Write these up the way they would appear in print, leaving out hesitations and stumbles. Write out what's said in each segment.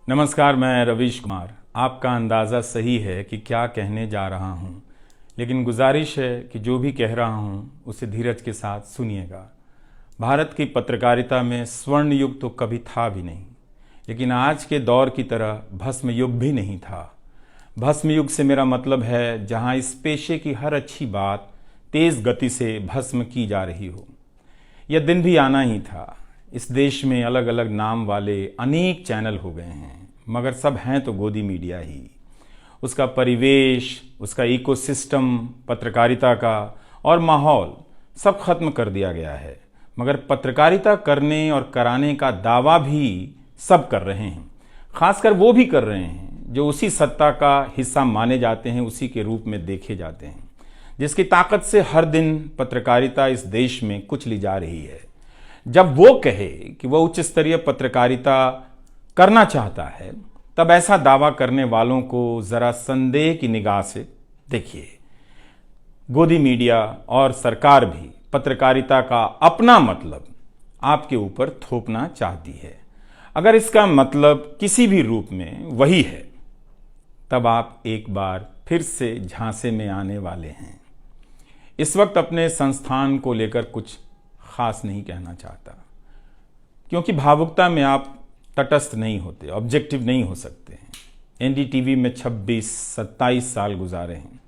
नमस्कार, मैं रवीश कुमार। आपका अंदाज़ा सही है कि क्या कहने जा रहा हूँ, लेकिन गुजारिश है कि जो भी कह रहा हूँ उसे धीरज के साथ सुनिएगा। भारत की पत्रकारिता में स्वर्ण युग तो कभी था भी नहीं, लेकिन आज के दौर की तरह भस्म युग भी नहीं था। भस्म युग से मेरा मतलब है जहाँ इस पेशे की हर अच्छी बात तेज़ गति से भस्म की जा रही हो। यह दिन भी आना ही था। इस देश में अलग अलग नाम वाले अनेक चैनल हो गए हैं, मगर सब हैं तो गोदी मीडिया ही। उसका परिवेश, उसका इकोसिस्टम, पत्रकारिता का और माहौल सब खत्म कर दिया गया है। मगर पत्रकारिता करने और कराने का दावा भी सब कर रहे हैं। खासकर वो भी कर रहे हैं जो उसी सत्ता का हिस्सा माने जाते हैं, उसी के रूप में देखे जाते हैं, जिसकी ताकत से हर दिन पत्रकारिता इस देश में कुचली जा रही है। जब वो कहे कि वह उच्च स्तरीय पत्रकारिता करना चाहता है, तब ऐसा दावा करने वालों को जरा संदेह की निगाह से देखिए। गोदी मीडिया और सरकार भी पत्रकारिता का अपना मतलब आपके ऊपर थोपना चाहती है। अगर इसका मतलब किसी भी रूप में वही है, तब आप एक बार फिर से झांसे में आने वाले हैं। इस वक्त अपने संस्थान को लेकर कुछ खास नहीं कहना चाहता, क्योंकि भावुकता में आप तटस्थ नहीं होते, ऑब्जेक्टिव नहीं हो सकते हैं। एनडीटीवी में 26-27 साल गुजारे हैं।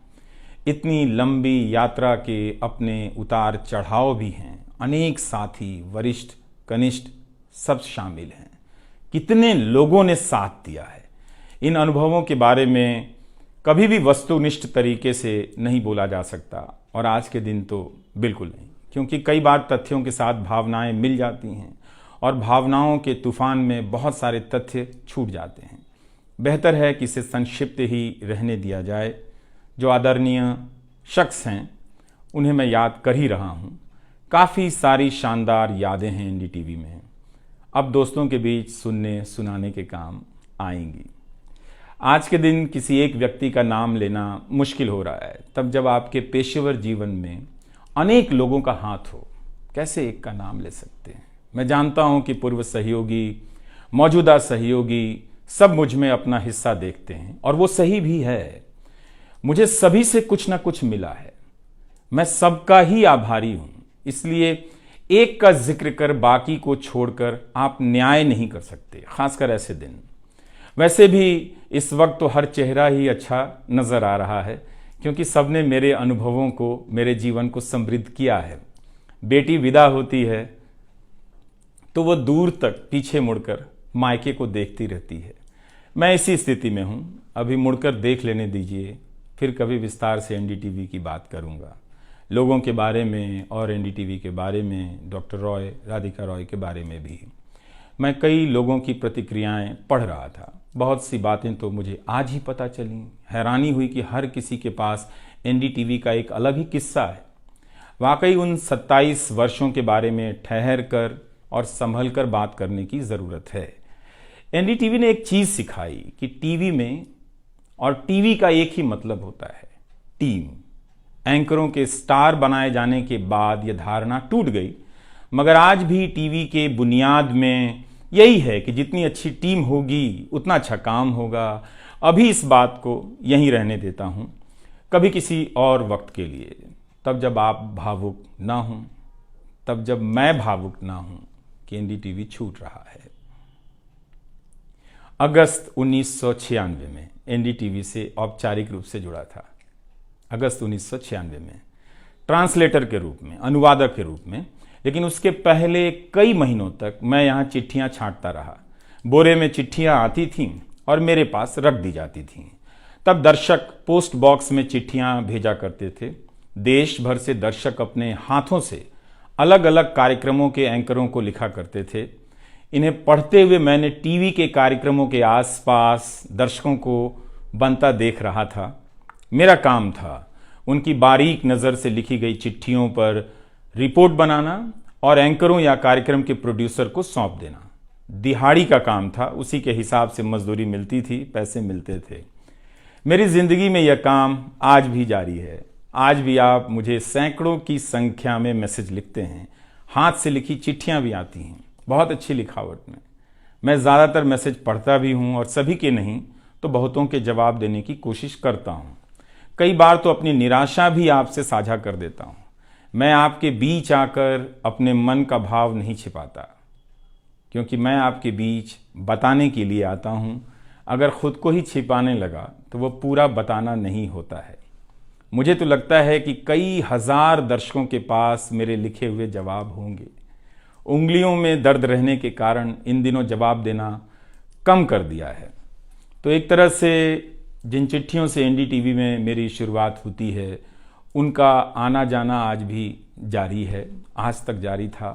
इतनी लंबी यात्रा के अपने उतार चढ़ाव भी हैं। अनेक साथी, वरिष्ठ, कनिष्ठ सब शामिल हैं। कितने लोगों ने साथ दिया है। इन अनुभवों के बारे में कभी भी वस्तुनिष्ठ तरीके से नहीं बोला जा सकता, और आज के दिन तो बिल्कुल नहीं, क्योंकि कई बार तथ्यों के साथ भावनाएं मिल जाती हैं और भावनाओं के तूफान में बहुत सारे तथ्य छूट जाते हैं। बेहतर है कि इसे संक्षिप्त ही रहने दिया जाए। जो आदरणीय शख्स हैं उन्हें मैं याद कर ही रहा हूँ। काफ़ी सारी शानदार यादें हैं एनडीटीवी में, अब दोस्तों के बीच सुनने सुनाने के काम आएंगी। आज के दिन किसी एक व्यक्ति का नाम लेना मुश्किल हो रहा है, तब जब आपके पेशेवर जीवन में अनेक लोगों का हाथ हो, कैसे एक का नाम ले सकते हैं। मैं जानता हूं कि पूर्व सहयोगी, मौजूदा सहयोगी सब मुझ में अपना हिस्सा देखते हैं, और वो सही भी है। मुझे सभी से कुछ ना कुछ मिला है। मैं सबका ही आभारी हूं। इसलिए एक का जिक्र कर बाकी को छोड़कर आप न्याय नहीं कर सकते, खासकर ऐसे दिन। वैसे भी इस वक्त तो हर चेहरा ही अच्छा नजर आ रहा है, क्योंकि सबने मेरे अनुभवों को, मेरे जीवन को समृद्ध किया है। बेटी विदा होती है तो वो दूर तक पीछे मुड़कर मायके को देखती रहती है। मैं इसी स्थिति में हूँ। अभी मुड़कर देख लेने दीजिए, फिर कभी विस्तार से एनडीटीवी की बात करूँगा, लोगों के बारे में और एनडीटीवी के बारे में, डॉक्टर रॉय, राधिका रॉय के बारे में भी। मैं कई लोगों की प्रतिक्रियाएं पढ़ रहा था। बहुत सी बातें तो मुझे आज ही पता चली। हैरानी हुई कि हर किसी के पास एनडीटीवी का एक अलग ही किस्सा है। वाकई उन 27 वर्षों के बारे में ठहर कर और संभल कर बात करने की ज़रूरत है। एनडीटीवी ने एक चीज़ सिखाई कि टीवी में और टीवी का एक ही मतलब होता है, टीम। एंकरों के स्टार बनाए जाने के बाद यह धारणा टूट गई, मगर आज भी टीवी के बुनियाद में यही है कि जितनी अच्छी टीम होगी उतना अच्छा काम होगा। अभी इस बात को यहीं रहने देता हूँ, कभी किसी और वक्त के लिए, तब जब आप भावुक ना हों, तब जब मैं भावुक ना हूँ कि एनडीटीवी छूट रहा है। अगस्त 1996 में एनडीटीवी से औपचारिक रूप से जुड़ा था। अगस्त 1996 में ट्रांसलेटर के रूप में, अनुवादक के रूप में। लेकिन उसके पहले कई महीनों तक मैं यहाँ चिट्ठियाँ छांटता रहा। बोरे में चिट्ठियाँ आती थीं और मेरे पास रख दी जाती थीं। तब दर्शक पोस्ट बॉक्स में चिट्ठियाँ भेजा करते थे। देश भर से दर्शक अपने हाथों से अलग अलग कार्यक्रमों के एंकरों को लिखा करते थे। इन्हें पढ़ते हुए मैंने टीवी के कार्यक्रमों के आसपास दर्शकों को बनता देख रहा था। मेरा काम था उनकी बारीक नज़र से लिखी गई चिट्ठियों पर रिपोर्ट बनाना और एंकरों या कार्यक्रम के प्रोड्यूसर को सौंप देना। दिहाड़ी का काम था, उसी के हिसाब से मजदूरी मिलती थी, पैसे मिलते थे। मेरी ज़िंदगी में यह काम आज भी जारी है। आज भी आप मुझे सैकड़ों की संख्या में मैसेज लिखते हैं, हाथ से लिखी चिट्ठियां भी आती हैं, बहुत अच्छी लिखावट में। मैं ज़्यादातर मैसेज पढ़ता भी हूँ और सभी के नहीं तो बहुतों के जवाब देने की कोशिश करता हूँ। कई बार तो अपनी निराशा भी आपसे साझा कर देता हूँ। मैं आपके बीच आकर अपने मन का भाव नहीं छिपाता, क्योंकि मैं आपके बीच बताने के लिए आता हूँ। अगर खुद को ही छिपाने लगा तो वो पूरा बताना नहीं होता है। मुझे तो लगता है कि कई हजार दर्शकों के पास मेरे लिखे हुए जवाब होंगे। उंगलियों में दर्द रहने के कारण इन दिनों जवाब देना कम कर दिया है। तो एक तरह से जिन चिट्ठियों से एनडीटीवी में मेरी शुरुआत होती है, उनका आना जाना आज भी जारी है, आज तक जारी था।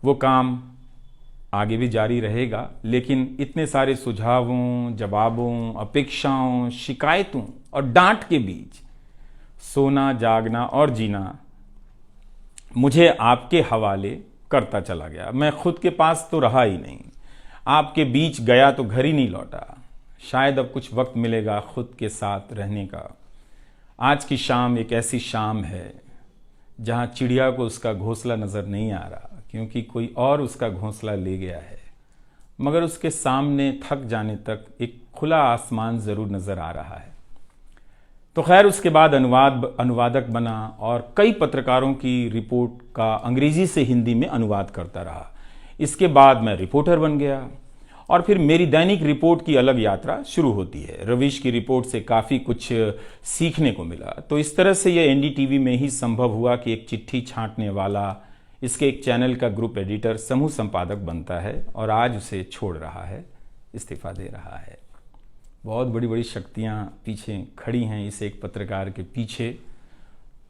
वो काम आगे भी जारी रहेगा, लेकिन इतने सारे सुझावों, जवाबों, अपेक्षाओं, शिकायतों और डांट के बीच सोना, जागना और जीना मुझे आपके हवाले करता चला गया। मैं खुद के पास तो रहा ही नहीं, आपके बीच गया तो घर ही नहीं लौटा। शायद अब कुछ वक्त मिलेगा खुद के साथ रहने का। आज की शाम एक ऐसी शाम है जहां चिड़िया को उसका घोंसला नजर नहीं आ रहा, क्योंकि कोई और उसका घोंसला ले गया है, मगर उसके सामने थक जाने तक एक खुला आसमान जरूर नजर आ रहा है। तो खैर, उसके बाद अनुवादक बना और कई पत्रकारों की रिपोर्ट का अंग्रेजी से हिंदी में अनुवाद करता रहा। इसके बाद मैं रिपोर्टर बन गया और फिर मेरी दैनिक रिपोर्ट की अलग यात्रा शुरू होती है। रवीश की रिपोर्ट से काफ़ी कुछ सीखने को मिला। तो इस तरह से यह एनडीटीवी में ही संभव हुआ कि एक चिट्ठी छांटने वाला इसके एक चैनल का ग्रुप एडिटर, समूह संपादक बनता है और आज उसे छोड़ रहा है, इस्तीफा दे रहा है। बहुत बड़ी बड़ी शक्तियां पीछे खड़ी हैं इस एक पत्रकार के पीछे।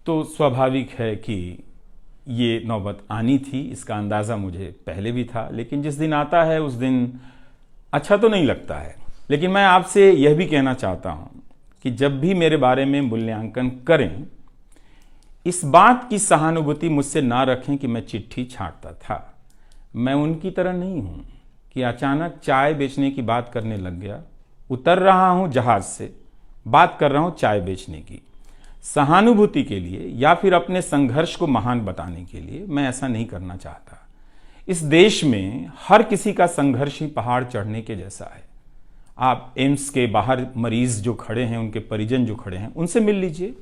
तो स्वाभाविक है कि ये नौबत आनी थी, इसका अंदाज़ा मुझे पहले भी था। लेकिन जिस दिन आता है उस दिन अच्छा तो नहीं लगता है। लेकिन मैं आपसे यह भी कहना चाहता हूं कि जब भी मेरे बारे में मूल्यांकन करें, इस बात की सहानुभूति मुझसे ना रखें कि मैं चिट्ठी छांटता था। मैं उनकी तरह नहीं हूं कि अचानक चाय बेचने की बात करने लग गया। उतर रहा हूं जहाज से, बात कर रहा हूं चाय बेचने की। सहानुभूति के लिए या फिर अपने संघर्ष को महान बताने के लिए मैं ऐसा नहीं करना चाहता। इस देश में हर किसी का संघर्ष ही पहाड़ चढ़ने के जैसा है। आप एम्स के बाहर मरीज जो खड़े हैं, उनके परिजन जो खड़े हैं, उनसे मिल लीजिए।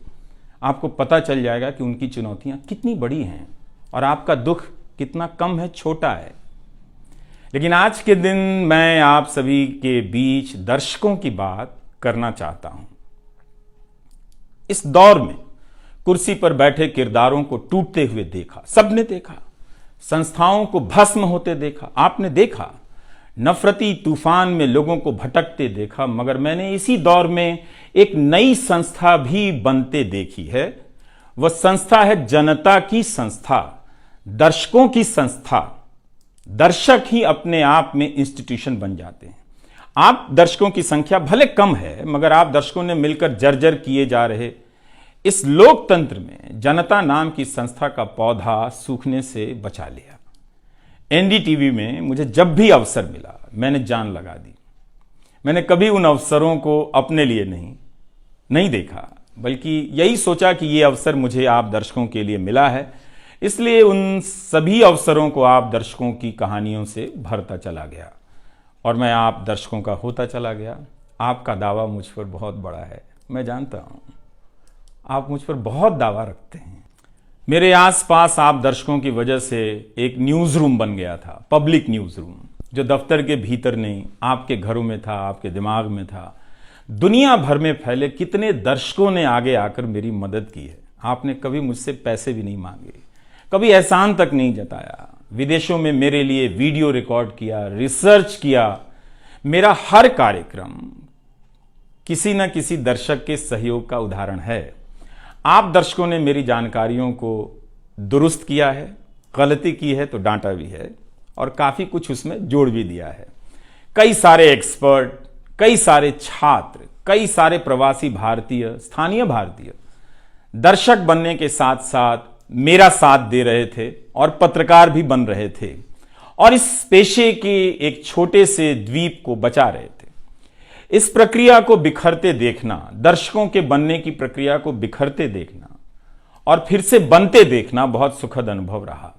आपको पता चल जाएगा कि उनकी चुनौतियां कितनी बड़ी हैं और आपका दुख कितना कम है, छोटा है। लेकिन आज के दिन मैं आप सभी के बीच दर्शकों की बात करना चाहता हूं। इस दौर में कुर्सी पर बैठे किरदारों को टूटते हुए देखा, सबने देखा। संस्थाओं को भस्म होते देखा, आपने देखा। नफरती तूफान में लोगों को भटकते देखा, मगर मैंने इसी दौर में एक नई संस्था भी बनते देखी है। वह संस्था है जनता की संस्था, दर्शकों की संस्था। दर्शक ही अपने आप में इंस्टीट्यूशन बन जाते हैं। आप दर्शकों की संख्या भले कम है, मगर आप दर्शकों ने मिलकर जर्जर किए जा रहे इस लोकतंत्र में जनता नाम की संस्था का पौधा सूखने से बचा लिया। एनडीटीवी में मुझे जब भी अवसर मिला, मैंने जान लगा दी। मैंने कभी उन अवसरों को अपने लिए नहीं देखा, बल्कि यही सोचा कि ये अवसर मुझे आप दर्शकों के लिए मिला है, इसलिए उन सभी अवसरों को आप दर्शकों की कहानियों से भरता चला गया और मैं आप दर्शकों का होता चला गया। आपका दावा मुझ पर बहुत बड़ा है, मैं जानता हूं। आप मुझ पर बहुत दावा रखते हैं। मेरे आसपास आप दर्शकों की वजह से एक न्यूज़ रूम बन गया था, पब्लिक न्यूज़ रूम, जो दफ्तर के भीतर नहीं, आपके घरों में था, आपके दिमाग में था। दुनिया भर में फैले कितने दर्शकों ने आगे आकर मेरी मदद की है। आपने कभी मुझसे पैसे भी नहीं मांगे, कभी एहसान तक नहीं जताया। विदेशों में मेरे लिए वीडियो रिकॉर्ड किया, रिसर्च किया। मेरा हर कार्यक्रम किसी न किसी दर्शक के सहयोग का उदाहरण है। आप दर्शकों ने मेरी जानकारियों को दुरुस्त किया है, गलती की है तो डांटा भी है और काफी कुछ उसमें जोड़ भी दिया है। कई सारे एक्सपर्ट, कई सारे छात्र, कई सारे प्रवासी भारतीय, स्थानीय भारतीय दर्शक बनने के साथ साथ मेरा साथ दे रहे थे और पत्रकार भी बन रहे थे और इस पेशे के एक छोटे से द्वीप को बचा रहे थे। इस प्रक्रिया को बिखरते देखना, दर्शकों के बनने की प्रक्रिया को बिखरते देखना और फिर से बनते देखना बहुत सुखद अनुभव रहा।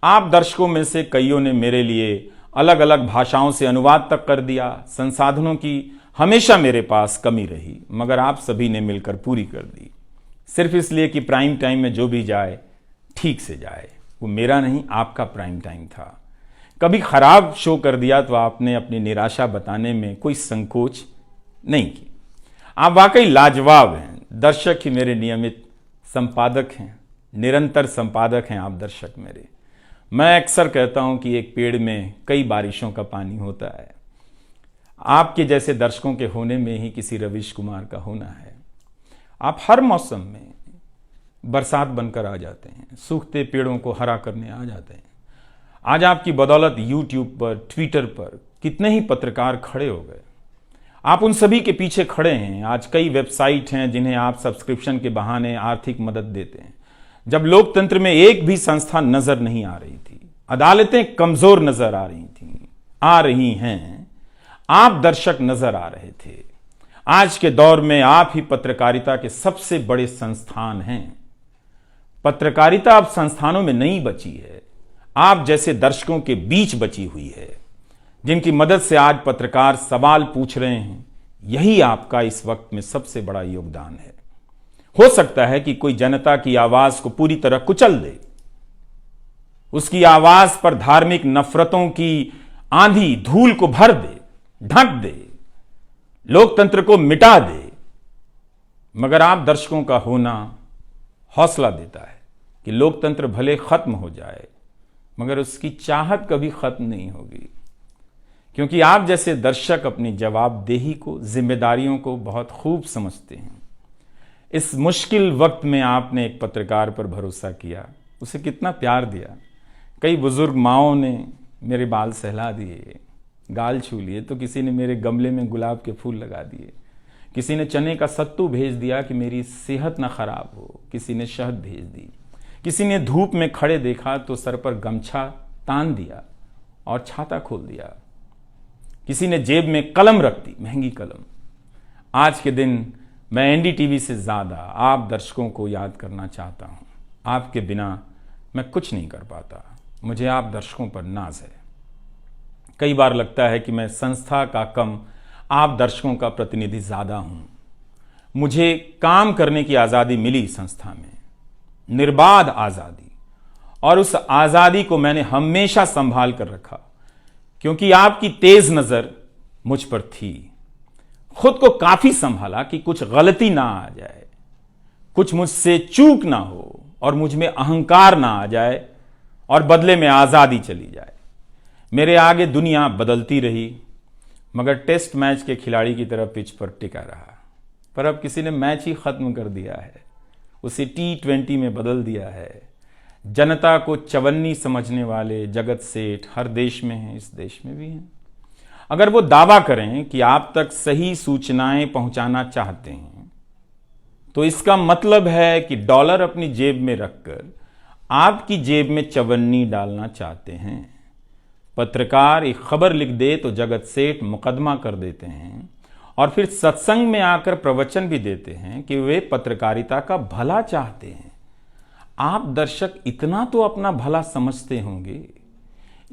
आप दर्शकों में से कईयों ने मेरे लिए अलग अलग भाषाओं से अनुवाद तक कर दिया। संसाधनों की हमेशा मेरे पास कमी रही, मगर आप सभी ने मिलकर पूरी कर दी, सिर्फ इसलिए कि प्राइम टाइम में जो भी जाए ठीक से जाए। वो मेरा नहीं, आपका प्राइम टाइम था। कभी खराब शो कर दिया तो आपने अपनी निराशा बताने में कोई संकोच नहीं की। आप वाकई लाजवाब हैं। दर्शक ही मेरे नियमित संपादक हैं, निरंतर संपादक हैं आप दर्शक मेरे। मैं अक्सर कहता हूं कि एक पेड़ में कई बारिशों का पानी होता है। आपके जैसे दर्शकों के होने में ही किसी रवीश कुमार का होना है। आप हर मौसम में बरसात बनकर आ जाते हैं, सूखते पेड़ों को हरा करने आ जाते हैं। आज आपकी बदौलत यूट्यूब पर, ट्विटर पर कितने ही पत्रकार खड़े हो गए। आप उन सभी के पीछे खड़े हैं। आज कई वेबसाइट हैं जिन्हें आप सब्सक्रिप्शन के बहाने आर्थिक मदद देते हैं। जब लोकतंत्र में एक भी संस्था नजर नहीं आ रही थी, अदालतें कमजोर नजर आ रही थी, आ रही हैं, आप दर्शक नजर आ रहे थे। आज के दौर में आप ही पत्रकारिता के सबसे बड़े संस्थान हैं। पत्रकारिता अब संस्थानों में नहीं बची है, आप जैसे दर्शकों के बीच बची हुई है, जिनकी मदद से आज पत्रकार सवाल पूछ रहे हैं। यही आपका इस वक्त में सबसे बड़ा योगदान है। हो सकता है कि कोई जनता की आवाज को पूरी तरह कुचल दे, उसकी आवाज पर धार्मिक नफरतों की आंधी धूल को भर दे, ढक दे, लोकतंत्र को मिटा दे, मगर आप दर्शकों का होना हौसला देता है कि लोकतंत्र भले खत्म हो जाए, मगर उसकी चाहत कभी खत्म नहीं होगी, क्योंकि आप जैसे दर्शक अपनी जवाबदेही को, जिम्मेदारियों को बहुत खूब समझते हैं। इस मुश्किल वक्त में आपने एक पत्रकार पर भरोसा किया, उसे कितना प्यार दिया। कई बुजुर्ग माओं ने मेरे बाल सहला दिए, गाल छू लिए, तो किसी ने मेरे गमले में गुलाब के फूल लगा दिए, किसी ने चने का सत्तू भेज दिया कि मेरी सेहत ना खराब हो, किसी ने शहद भेज दी, किसी ने धूप में खड़े देखा तो सर पर गमछा तान दिया और छाता खोल दिया, किसी ने जेब में कलम रख दी, महंगी कलम। आज के दिन मैं एनडीटीवी से ज्यादा आप दर्शकों को याद करना चाहता हूं। आपके बिना मैं कुछ नहीं कर पाता। मुझे आप दर्शकों पर नाज है। कई बार लगता है कि मैं संस्था का कम, आप दर्शकों का प्रतिनिधि ज्यादा हूं। मुझे काम करने की आजादी मिली संस्था में, निर्बाध आजादी, और उस आजादी को मैंने हमेशा संभाल कर रखा, क्योंकि आपकी तेज नजर मुझ पर थी। खुद को काफी संभाला कि कुछ गलती ना आ जाए, कुछ मुझसे चूक ना हो और मुझ में अहंकार ना आ जाए और बदले में आजादी चली जाए। मेरे आगे दुनिया बदलती रही, मगर टेस्ट मैच के खिलाड़ी की तरह पिच पर टिका रहा। पर अब किसी ने मैच ही खत्म कर दिया है, उसे T20 में बदल दिया है। जनता को चवन्नी समझने वाले जगत सेठ हर देश में हैं, इस देश में भी हैं। अगर वो दावा करें कि आप तक सही सूचनाएं पहुंचाना चाहते हैं, तो इसका मतलब है कि डॉलर अपनी जेब में रखकर आपकी जेब में चवन्नी डालना चाहते हैं। पत्रकार एक खबर लिख दे तो जगत सेठ मुकदमा कर देते हैं और फिर सत्संग में आकर प्रवचन भी देते हैं कि वे पत्रकारिता का भला चाहते हैं। आप दर्शक इतना तो अपना भला समझते होंगे।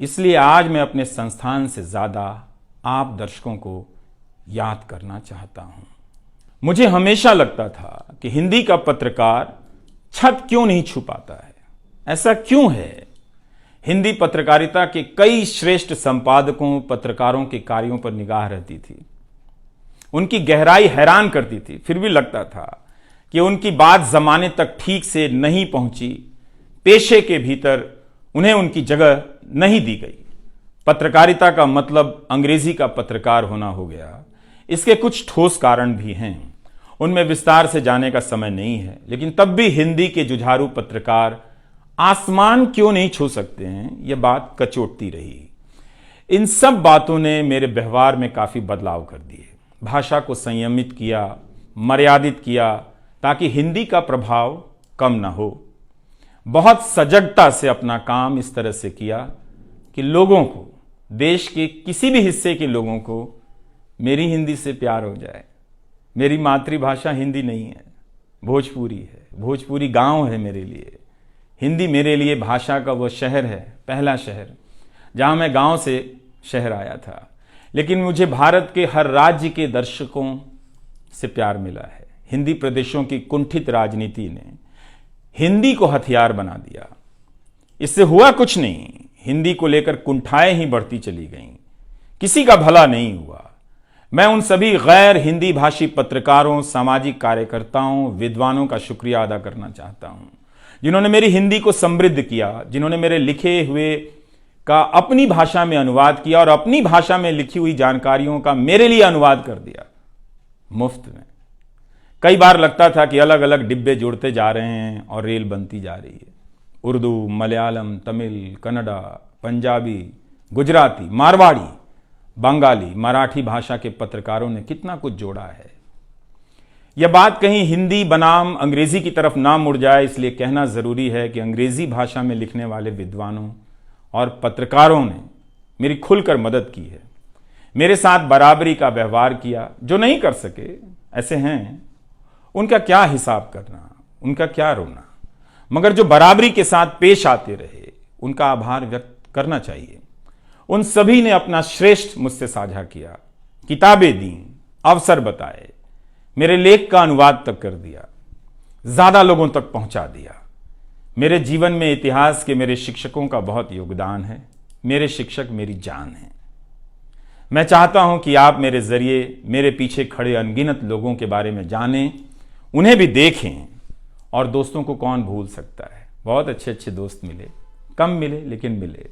इसलिए आज मैं अपने संस्थान से ज्यादा आप दर्शकों को याद करना चाहता हूं। मुझे हमेशा लगता था कि हिंदी का पत्रकार छत क्यों नहीं छू पाता है। ऐसा क्यों है? हिंदी पत्रकारिता के कई श्रेष्ठ संपादकों, पत्रकारों के कार्यों पर निगाह रहती थी, उनकी गहराई हैरान करती थी। फिर भी लगता था कि उनकी बात जमाने तक ठीक से नहीं पहुंची, पेशे के भीतर उन्हें उनकी जगह नहीं दी गई। पत्रकारिता का मतलब अंग्रेजी का पत्रकार होना हो गया। इसके कुछ ठोस कारण भी हैं, उनमें विस्तार से जाने का समय नहीं है, लेकिन तब भी हिंदी के जुझारू पत्रकार आसमान क्यों नहीं छू सकते हैं, यह बात कचोटती रही। इन सब बातों ने मेरे व्यवहार में काफी बदलाव कर दिए। भाषा को संयमित किया, मर्यादित किया, ताकि हिंदी का प्रभाव कम ना हो। बहुत सजगता से अपना काम इस तरह से किया कि लोगों को, देश के किसी भी हिस्से के लोगों को मेरी हिंदी से प्यार हो जाए। मेरी मातृभाषा हिंदी नहीं है, भोजपुरी है। भोजपुरी गांव है मेरे लिए। हिंदी मेरे लिए भाषा का वो शहर है, पहला शहर, जहां मैं गांव से शहर आया था, लेकिन मुझे भारत के हर राज्य के दर्शकों से प्यार मिला है। हिंदी प्रदेशों की कुंठित राजनीति ने हिंदी को हथियार बना दिया। इससे हुआ कुछ नहीं, हिंदी को लेकर कुंठाएं ही बढ़ती चली गईं, किसी का भला नहीं हुआ। मैं उन सभी गैर हिंदी भाषी पत्रकारों, सामाजिक कार्यकर्ताओं, विद्वानों का शुक्रिया अदा करना चाहता हूं, जिन्होंने मेरी हिंदी को समृद्ध किया, जिन्होंने मेरे लिखे हुए का अपनी भाषा में अनुवाद किया और अपनी भाषा में लिखी हुई जानकारियों का मेरे लिए अनुवाद कर दिया मुफ्त में। कई बार लगता था कि अलग अलग डिब्बे जुड़ते जा रहे हैं और रेल बनती जा रही है। उर्दू, मलयालम, तमिल, कन्नड़ा, पंजाबी, गुजराती, मारवाड़ी, बंगाली, मराठी भाषा के पत्रकारों ने कितना कुछ जोड़ा है। यह बात कहीं हिंदी बनाम अंग्रेजी की तरफ ना मुड़ जाए, इसलिए कहना जरूरी है कि अंग्रेजी भाषा में लिखने वाले विद्वानों और पत्रकारों ने मेरी खुलकर मदद की है, मेरे साथ बराबरी का व्यवहार किया। जो नहीं कर सके, ऐसे हैं, उनका क्या हिसाब करना, उनका क्या रोना, मगर जो बराबरी के साथ पेश आते रहे, उनका आभार व्यक्त करना चाहिए। उन सभी ने अपना श्रेष्ठ मुझसे साझा किया, किताबें दी, अवसर बताए, मेरे लेख का अनुवाद तक कर दिया, ज्यादा लोगों तक पहुंचा दिया। मेरे जीवन में इतिहास के मेरे शिक्षकों का बहुत योगदान है। मेरे शिक्षक मेरी जान है। मैं चाहता हूं कि आप मेरे जरिए मेरे पीछे खड़े अनगिनत लोगों के बारे में जानें, उन्हें भी देखें। और दोस्तों को कौन भूल सकता है, बहुत अच्छे अच्छे दोस्त मिले, कम मिले लेकिन मिले।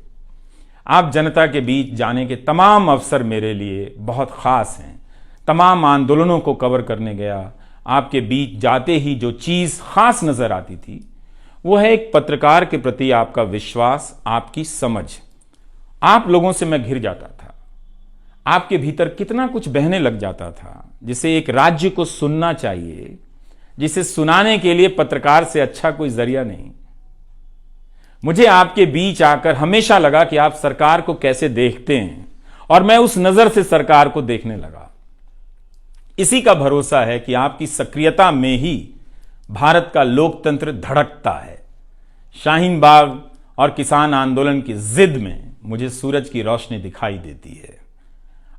आप जनता के बीच जाने के तमाम अवसर मेरे लिए बहुत खास हैं। तमाम आंदोलनों को कवर करने गया, आपके बीच जाते ही जो चीज खास नजर आती थी वो है एक पत्रकार के प्रति आपका विश्वास, आपकी समझ। आप लोगों से मैं घिर जाता था, आपके भीतर कितना कुछ बहने लग जाता था, जिसे एक राज्य को सुनना चाहिए, जिसे सुनाने के लिए पत्रकार से अच्छा कोई जरिया नहीं। मुझे आपके बीच आकर हमेशा लगा कि आप सरकार को कैसे देखते हैं, और मैं उस नजर से सरकार को देखने लगा। इसी का भरोसा है कि आपकी सक्रियता में ही भारत का लोकतंत्र धड़कता है। शाहीन बाग और किसान आंदोलन की जिद में मुझे सूरज की रोशनी दिखाई देती है।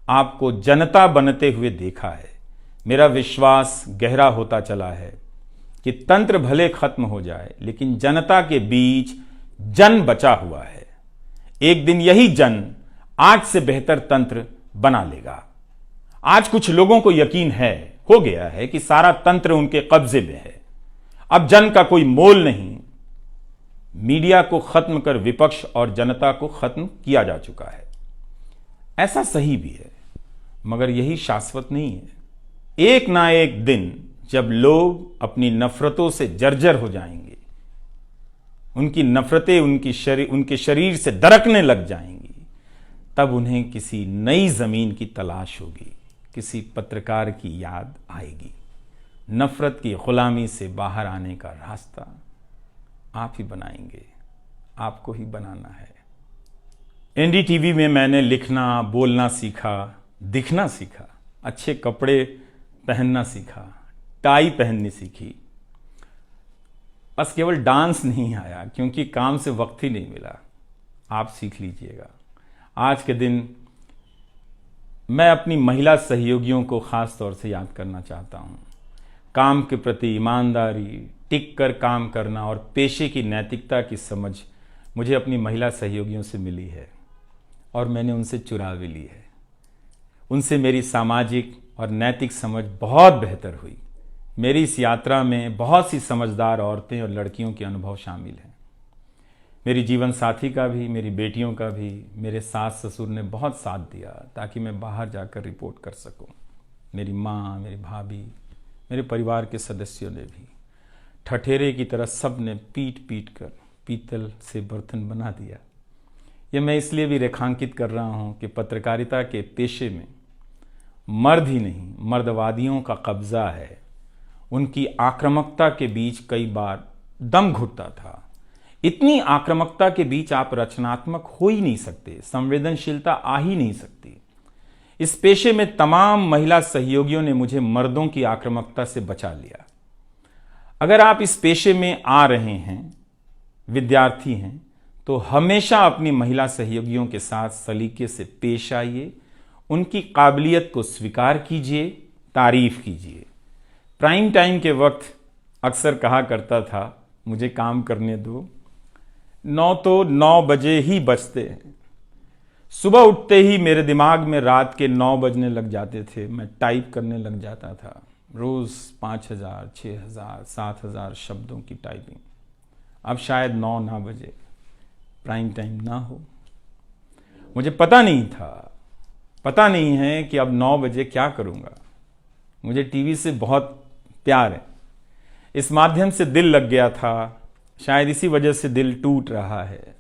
आपको जनता बनते हुए देखा है। मेरा विश्वास गहरा होता चला है कि तंत्र भले खत्म हो जाए, लेकिन जनता के बीच जन बचा हुआ है। एक दिन यही जन आज से बेहतर तंत्र बना लेगा। आज कुछ लोगों को यकीन हो गया है कि सारा तंत्र उनके कब्जे में है। अब जन का कोई मोल नहीं। मीडिया को खत्म कर विपक्ष और जनता को खत्म किया जा चुका है। ऐसा सही भी है, मगर यही शाश्वत नहीं है। एक ना एक दिन जब लोग अपनी नफरतों से जर्जर हो जाएंगे, उनकी नफरतें उनके शरीर से दरकने लग जाएंगी, तब उन्हें किसी नई जमीन की तलाश होगी, किसी पत्रकार की याद आएगी। नफरत की गुलामी से बाहर आने का रास्ता आप ही बनाएंगे, आपको ही बनाना है। एनडीटीवी में मैंने लिखना, बोलना सीखा, दिखना सीखा, अच्छे कपड़े पहनना सीखा, टाई पहननी सीखी। बस केवल डांस नहीं आया, क्योंकि काम से वक्त ही नहीं मिला। आप सीख लीजिएगा। आज के दिन मैं अपनी महिला सहयोगियों को खास तौर से याद करना चाहता हूं। काम के प्रति ईमानदारी, टिक कर काम करना और पेशे की नैतिकता की समझ मुझे अपनी महिला सहयोगियों से मिली है, और मैंने उनसे चुरा भी ली है। उनसे मेरी सामाजिक और नैतिक समझ बहुत बेहतर हुई। मेरी इस यात्रा में बहुत सी समझदार औरतें और लड़कियों के अनुभव शामिल हैं। मेरी जीवन साथी का भी, मेरी बेटियों का भी, मेरे सास ससुर ने बहुत साथ दिया ताकि मैं बाहर जाकर रिपोर्ट कर सकूं। मेरी माँ, मेरी भाभी, मेरे परिवार के सदस्यों ने भी ठठेरे की तरह सब ने पीट पीट कर पीतल से बर्तन बना दिया। ये मैं इसलिए भी रेखांकित कर रहा हूँ कि पत्रकारिता के पेशे में मर्द ही नहीं, मर्दवादियों का कब्जा है। उनकी आक्रामकता के बीच कई बार दम घुटता था। इतनी आक्रामकता के बीच आप रचनात्मक हो ही नहीं सकते, संवेदनशीलता आ ही नहीं सकती। इस पेशे में तमाम महिला सहयोगियों ने मुझे मर्दों की आक्रामकता से बचा लिया। अगर आप इस पेशे में आ रहे हैं, विद्यार्थी हैं, तो हमेशा अपनी महिला सहयोगियों के साथ सलीके से पेश आइए, उनकी काबिलियत को स्वीकार कीजिए, तारीफ कीजिए। प्राइम टाइम के वक्त अक्सर कहा करता था, मुझे काम करने दो, 9 तो 9 बजे ही बजते हैं। सुबह उठते ही मेरे दिमाग में रात के 9 बजने लग जाते थे। मैं टाइप करने लग जाता था, रोज़ 5000, 6000, 7000 शब्दों की टाइपिंग। अब शायद 9 ना बजे, प्राइम टाइम ना हो। मुझे पता नहीं था, पता नहीं है कि अब 9 बजे क्या करूँगा। मुझे टीवी से बहुत प्यार है, इस माध्यम से दिल लग गया था, शायद इसी वजह से दिल टूट रहा है।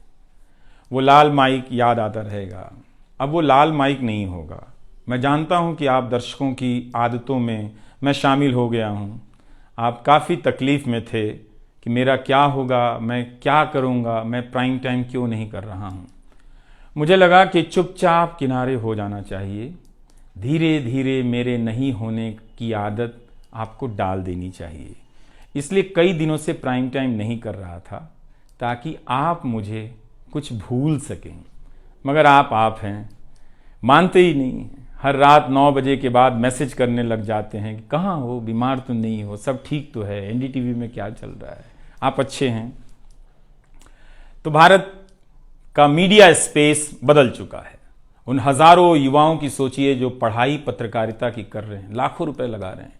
वो लाल माइक याद आता रहेगा, अब वो लाल माइक नहीं होगा। मैं जानता हूं कि आप दर्शकों की आदतों में मैं शामिल हो गया हूं। आप काफ़ी तकलीफ़ में थे कि मेरा क्या होगा, मैं क्या करूंगा, मैं प्राइम टाइम क्यों नहीं कर रहा हूं। मुझे लगा कि चुपचाप किनारे हो जाना चाहिए, धीरे धीरे मेरे नहीं होने की आदत आपको डाल देनी चाहिए। इसलिए कई दिनों से प्राइम टाइम नहीं कर रहा था, ताकि आप मुझे कुछ भूल सकें। मगर आप हैं, मानते ही नहीं। हर रात 9 बजे के बाद मैसेज करने लग जाते हैं कि कहाँ हो, बीमार तो नहीं हो, सब ठीक तो है, एनडीटीवी में क्या चल रहा है, आप अच्छे हैं। तो भारत का मीडिया स्पेस बदल चुका है। उन हजारों युवाओं की सोचिए जो पढ़ाई पत्रकारिता की कर रहे हैं, लाखों रुपए लगा रहे हैं,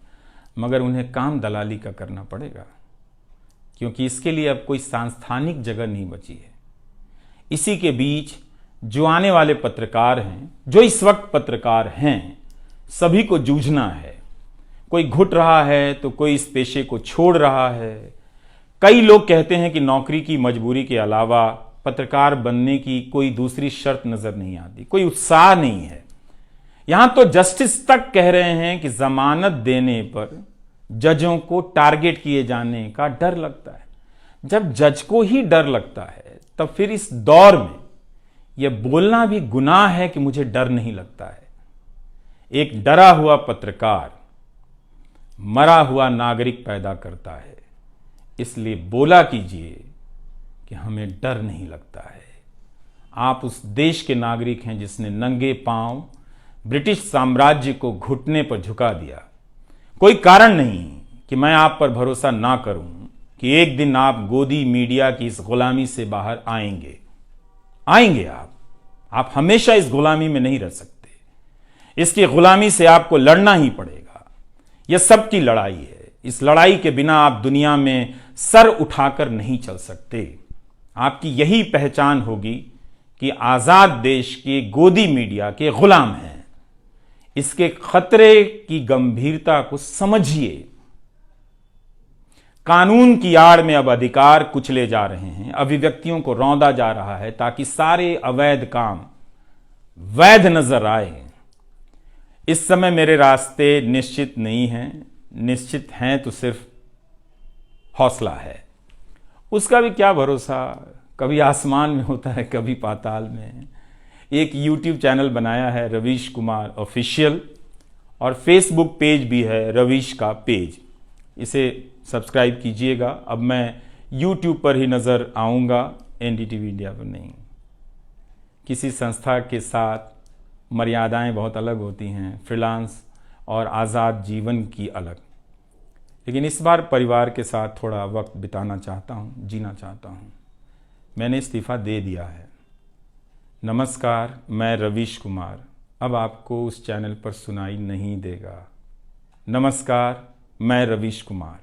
मगर उन्हें काम दलाली का करना पड़ेगा, क्योंकि इसके लिए अब कोई सांस्थानिक जगह नहीं बची है। इसी के बीच जो आने वाले पत्रकार हैं, जो इस वक्त पत्रकार हैं, सभी को जूझना है। कोई घुट रहा है तो कोई इस पेशे को छोड़ रहा है। कई लोग कहते हैं कि नौकरी की मजबूरी के अलावा पत्रकार बनने की कोई दूसरी शर्त नजर नहीं आती, कोई उत्साह नहीं है। यहां तो जस्टिस तक कह रहे हैं कि जमानत देने पर जजों को टारगेट किए जाने का डर लगता है। जब जज को ही डर लगता है, तब फिर इस दौर में यह बोलना भी गुनाह है कि मुझे डर नहीं लगता है। एक डरा हुआ पत्रकार मरा हुआ नागरिक पैदा करता है। इसलिए बोला कीजिए कि हमें डर नहीं लगता है। आप उस देश के नागरिक हैं जिसने नंगे पांव ब्रिटिश साम्राज्य को घुटने पर झुका दिया। कोई कारण नहीं कि मैं आप पर भरोसा ना करूं कि एक दिन आप गोदी मीडिया की इस गुलामी से बाहर आएंगे। आप हमेशा इस गुलामी में नहीं रह सकते। इसकी गुलामी से आपको लड़ना ही पड़ेगा। यह सबकी लड़ाई है। इस लड़ाई के बिना आप दुनिया में सर उठाकर नहीं चल सकते। आपकी यही पहचान होगी कि आजाद देश के गोदी मीडिया के गुलाम हैं। इसके खतरे की गंभीरता को समझिए। कानून की आड़ में अब अधिकार कुचले जा रहे हैं, अभिव्यक्तियों को रौंदा जा रहा है ताकि सारे अवैध काम वैध नजर आए। इस समय मेरे रास्ते निश्चित नहीं हैं, निश्चित हैं तो सिर्फ हौसला है। उसका भी क्या भरोसा, कभी आसमान में होता है, कभी पाताल में। एक YouTube चैनल बनाया है रवीश कुमार ऑफिशियल, और फेसबुक पेज भी है रवीश का पेज। इसे सब्सक्राइब कीजिएगा। अब मैं YouTube पर ही नज़र आऊँगा, एनडीटीवी इंडिया पर नहीं। किसी संस्था के साथ मर्यादाएं बहुत अलग होती हैं, फ्रीलांस और आज़ाद जीवन की अलग। लेकिन इस बार परिवार के साथ थोड़ा वक्त बिताना चाहता हूँ, जीना चाहता हूँ। मैंने इस्तीफ़ा दे दिया है। नमस्कार, मैं रवीश कुमार अब आपको उस चैनल पर सुनाई नहीं देगा। नमस्कार, मैं रवीश कुमार।